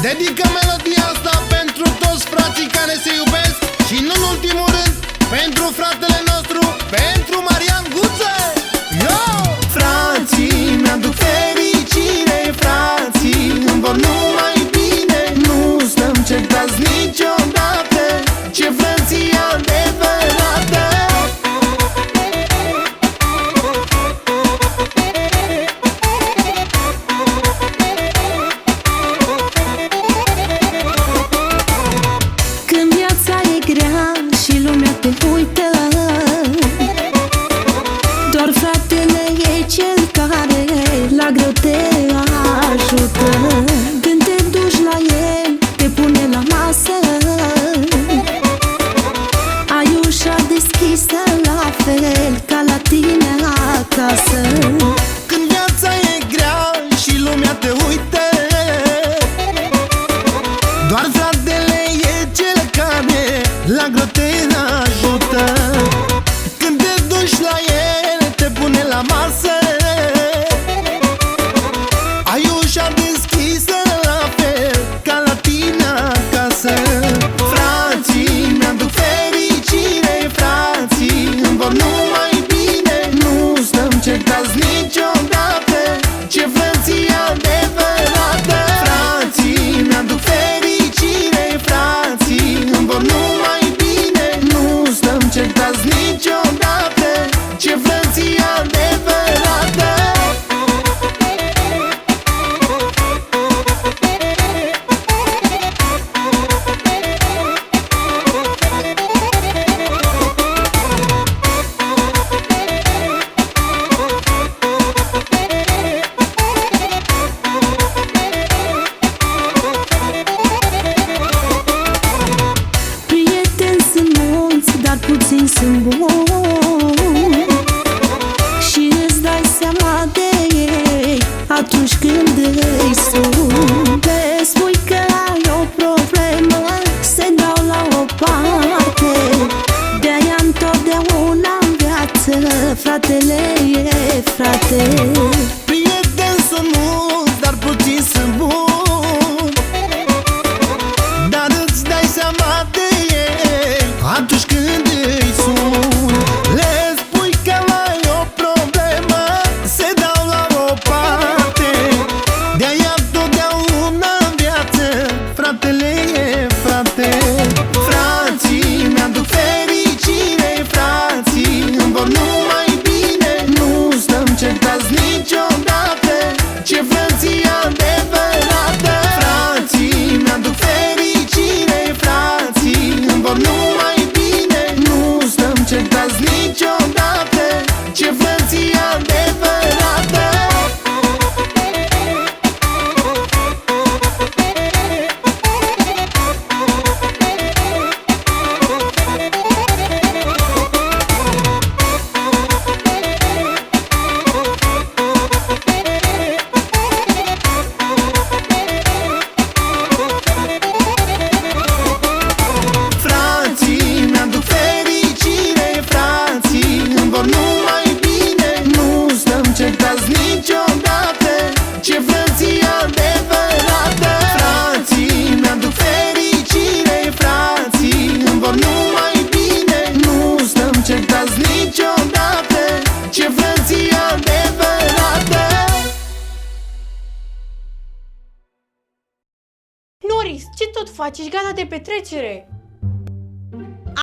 Dedică melodia asta pentru toți frații care se iubesc și nu în ultimul rând pentru fratele nostru, pentru Marian Guță. Yo! Frații mi-aduc fericire, frații îmi vor numai bine. Nu stăm certați niciodată, ce frăție adevărată. Când viața e grea și lumea te uită, doar fratele e cel care la greu te ajută. Când te duci la el, te pune la masă, ai ușa deschisă la fel ca la tine acasă. Când viața e grea și lumea te uită, doar fratele e cel care la greu te ajută. Când te duci la el, te pune la masă, ai ușa deschisă la fel ca la tine acasă. Frații mi-aduc fericire, frații îmi vor numai bine. Nu stăm certați niciodată, ce frăție adevărată. Frații mi-aduc fericire, frații îmi vor numai bine. Nu stăm certați niciodată, ce frăție adevărată. Prieteni sunt mulți, dar puțini sunt buni, și îți dai seama de ei atunci când îi suni. Le spui că ai o problemă, se dau la o parte. De-aia întotdeauna în viață fratele e frate. Prieteni sunt mulți, dar puțini sunt buni, dar îți dai seama de ei atunci când îi suni. Le spui că ai o problemă, se dau la o parte. De-aia totdeauna în viață fratele e frate. Frații mi-aduc fericire, frații îmi vor numai bine. Nu stăm certați niciodată, ce frăție adevărată. Frații mi-aduc fericire, frații îmi vor numai bine. Nu stăm certați niciodată, ce frăție adevărată. Frații mi-aduc fericire, frații îmi vor numai bine. Nu stăm certați niciodată, ce frăție adevărată. Frații mi-aduc fericire, frații îmi vor numai bine. Nu stăm certați niciodată, ce frăție adevărată. Noris, ce tot faci? Ești gata de petrecere?